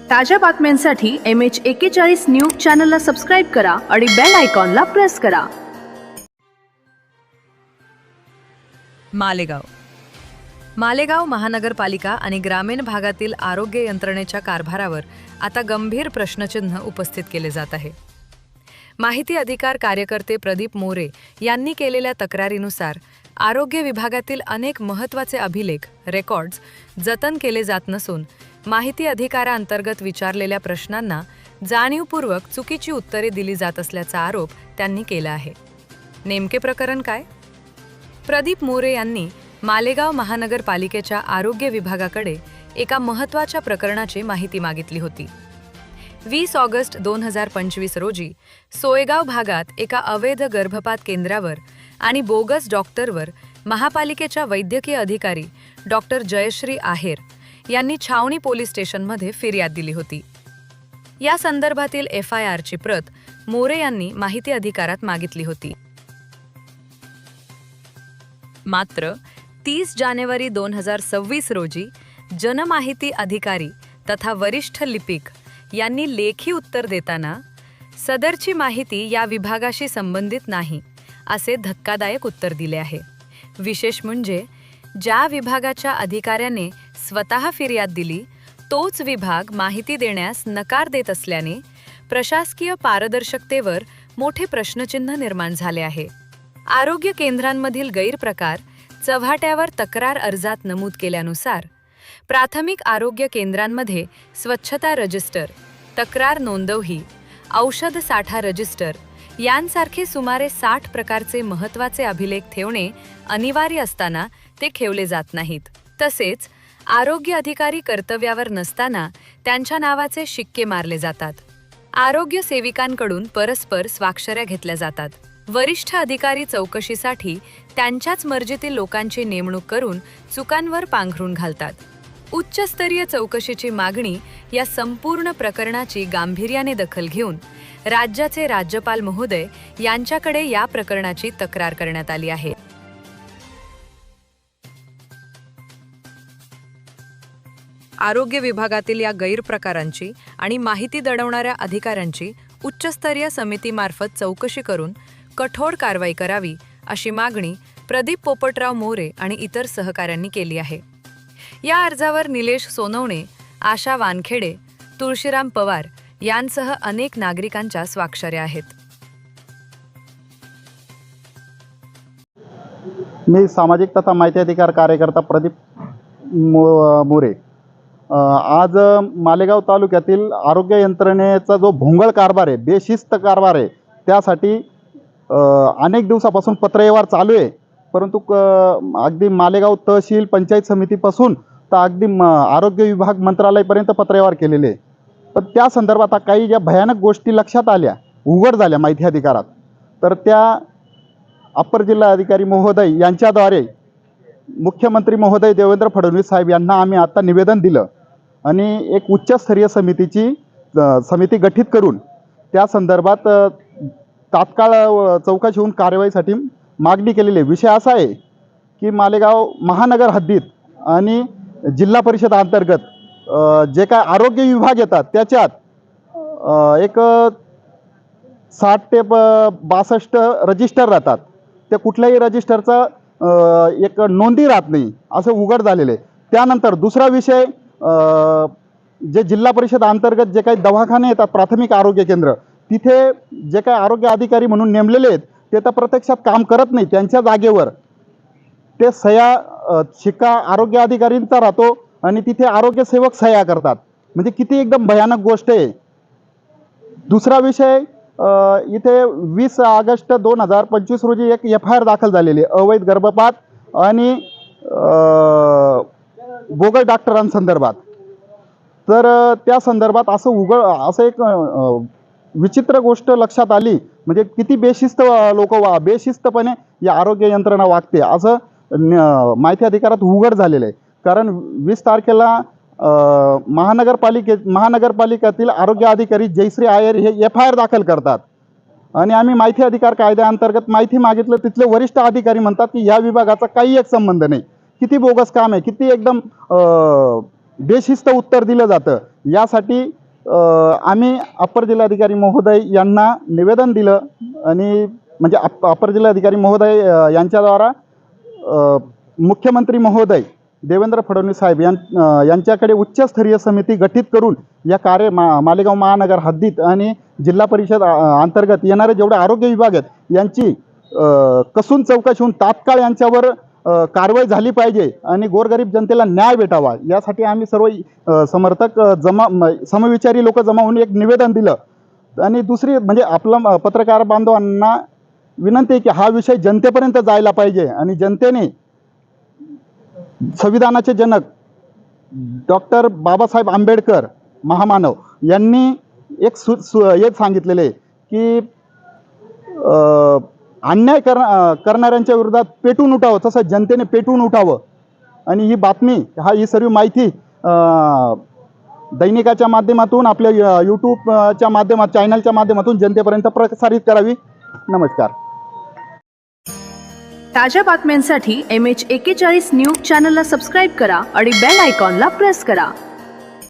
ताज्या बातम्यांसाठी MH41 news चॅनलला सबस्क्राईब करा आणि बेल आयकॉनला प्रेस करा. मालेगाव महानगरपालिका आणि ग्रामीण भागातील आरोग्य यंत्रणेच्या कारभारावर आता गंभीर प्रश्नचिन्ह उपस्थित केले जात आहे. माहिती अधिकार कार्यकर्ते प्रदीप मोरे यांनी केलेल्या तक्रारीनुसार आरोग्य विभागातील अनेक महत्त्वाचे अभिलेख रेकॉर्ड्स जतन केले जात नसून माहिती अधिकारांतर्गत विचारलेल्या प्रश्नांना जाणीवपूर्वक चुकीची उत्तरे दिली जात असल्याचा आरोप त्यांनी केला आहे. नेमके प्रकरण काय? प्रदीप मोरे यांनी मालेगाव महानगरपालिकेच्या आरोग्य विभागाकडे एका महत्त्वाच्या प्रकरणाची माहिती मागितली होती. 20 ऑगस्ट 2025 रोजी सोयगाव भागात एका अवैध गर्भपात केंद्रावर आणि बोगस डॉक्टरवर महापालिकेच्या वैद्यकीय अधिकारी डॉक्टर जयश्री आहेर यांनी छावणी पोलीस स्टेशनमध्ये फिर्याद दिली होती. या संदर्भातील FIRची प्रत मोरे यांनी माहिती अधिकारात मागितली होती. मात्र 30 जानेवारी 2026 रोजी जनमाहिती अधिकारी तथा वरिष्ठ लिपिक यांनी लेखी उत्तर देताना सदरची माहिती या विभागाशी संबंधित नाही असे धक्कादायक उत्तर दिले आहे. विशेष म्हणजे ज्या विभागाच्या अधिकाऱ्याने स्वतः फिर्याद दिली तोच विभाग माहिती देण्यास नकार देत असल्याने प्रशासकीय पारदर्शकतेवर मोठे प्रश्नचिन्ह निर्माण झाले आहे. आरोग्य केंद्रांमधील गैरप्रकार चव्हाट्यावर तक्रार अर्जात नमूद केल्यानुसार प्राथमिक आरोग्य केंद्रांमध्ये स्वच्छता रजिस्टर, तक्रार नोंदवही, औषध साठा रजिस्टर यांसारखे सुमारे 60 प्रकारचे महत्त्वाचे अभिलेख ठेवणे अनिवार्य असताना ते ठेवले जात नाहीत. तसेच आरोग्य अधिकारी कर्तव्यावर नसताना त्यांच्या नावाचे शिक्के मारले जातात. आरोग्य सेविकांकडून परस्पर स्वाक्षऱ्या घेतल्या जातात. वरिष्ठ अधिकारी चौकशीसाठी त्यांच्याच मर्जीतील लोकांची नेमणूक करून चुकांवर पांघरून घालतात. उच्चस्तरीय चौकशीची मागणी या संपूर्ण प्रकरणाची गांभीर्याने दखल घेऊन राज्याचे राज्यपाल महोदय यांच्याकडे या प्रकरणाची तक्रार करण्यात आली आहे. आरोग्य विभागातील या गैरप्रकारांची आणि माहिती दडवणाऱ्या अधिकाऱ्यांची उच्चस्तरीय समितीमार्फत चौकशी करून कठोर कारवाई करावी अशी मागणी प्रदीप पोपटराव मोरे आणि इतर सहकाऱ्यांनी केली आहे. या अर्जावर निलेश सोनवणे, आशा वानखेडे, तुळशीराम पवार यांसह अनेक नागरिकांच्या स्वाक्षऱ्या आहेत. मी सामाजिक तथा माहिती अधिकार कार्यकर्ता प्रदीप मोरे आज मालेगाव तालुक्यातील आरोग्य यंत्रणेचा जो भोंगळ कारभार आहे, बेशिस्त कारभार आहे, त्यासाठी अनेक दिवसापासून पत्रव्यवहार चालू आहे. परंतु अगदी मालेगाव तहसील पंचायत समितीपासून तर अगदी आरोग्य विभाग मंत्रालयापर्यंत पत्रव्यवहार केलेले आहे. पण त्या संदर्भात काही ज्या भयानक गोष्टी लक्षात आल्या, उघड झाल्या माहिती अधिकारात, तर त्या अप्पर जिल्हा अधिकारी महोदय यांच्याद्वारे मुख्यमंत्री महोदय देवेंद्र फडणवीस साहेब यांना आम्ही आता निवेदन दिलं आणि एक उच्चस्तरीय समिती गठीत करून त्या संदर्भात तात्काळ चौकशी होऊन कारवाईसाठी मागणी केलेली आहे. विषय असा आहे की मालेगाव महानगर हद्दीत आणि जिल्हा परिषद अंतर्गत जे काय आरोग्य विभाग येतात त्याच्यात एक 60 ते 62 रजिस्टर राहतात. त्या कुठल्याही रजिस्टरचा एक नोंदी राहत नाही असं उघड झालेलं आहे. त्यानंतर दुसरा विषय, जे जिल्हा परिषद अंतर्गत जे काही दवाखाने येतात, प्राथमिक आरोग्य केंद्र, तिथे जे काही आरोग्य अधिकारी म्हणून नेमलेले आहेत ते तर प्रत्यक्षात काम करत नाही. त्यांच्या जागेवर ते शिक्का आरोग्य अधिकारींचा राहतो आणि तिथे आरोग्य सेवक सह्या करतात. म्हणजे किती एकदम भयानक गोष्ट आहे. दुसरा विषय, इथे 20 ऑगस्ट 2025 रोजी एक FIR दाखल झालेली आहे अवैध गर्भपात आणि बोगस डॉक्टरांसंदर्भात. तर त्या संदर्भात असं एक विचित्र गोष्ट लक्षात आली. म्हणजे किती बेशिस्तपणे या आरोग्य यंत्रणा वागते असं माहिती अधिकारात उघड झालेलं आहे. कारण 20 तारखेला महानगरपालिकेतील आरोग्य अधिकारी जयश्री आयर हे FIR दाखल करतात आणि आम्ही माहिती अधिकार कायद्याअंतर्गत माहिती मागितलं. तिथले वरिष्ठ अधिकारी म्हणतात की या विभागाचा काही एक संबंध नाही. किती बोगस काम आहे, किती एकदम बेशिस्त उत्तर दिलं जातं. यासाठी आम्ही अप्पर जिल्हाधिकारी महोदय यांना निवेदन दिलं आणि म्हणजे अप्पर जिल्हाधिकारी महोदय यांच्याद्वारा मुख्यमंत्री महोदय देवेंद्र फडणवीस साहेब यांच्याकडे उच्चस्तरीय समिती गठीत करून या मालेगाव महानगर हद्दीत आणि जिल्हा परिषद अंतर्गत येणारे जेवढे आरोग्य विभाग आहेत यांची कसून चौकशी होऊन तात्काळ यांच्यावर कारवाई झाली पाहिजे आणि गोरगरीब जनतेला न्याय भेटावा यासाठी आम्ही सर्व समर्थक समविचारी लोक जमा होऊन एक निवेदन दिलं. आणि दुसरी म्हणजे आपलं पत्रकार बांधवांना विनंती आहे की हा विषय जनतेपर्यंत जायला पाहिजे आणि जनतेने संविधानाचे जनक डॉक्टर बाबासाहेब आंबेडकर महामानव यांनी एक सांगितलेले आहे की अन्याय करणाऱ्यांच्या विरोधात पेटून उठावं, तसं जनतेने पेटून उठावं. आणि ही बातमी ही सर्व माहिती दैनिकाच्या माध्यमातून आपल्या यूट्यूबच्या चॅनलच्या माध्यमातून जनतेपर्यंत प्रसारित करावी. नमस्कार. ताज्या बातम्यांसाठी MH41 न्यूज चॅनलला सबस्क्राईब करा आणि बेल आयकॉनला प्रेस करा.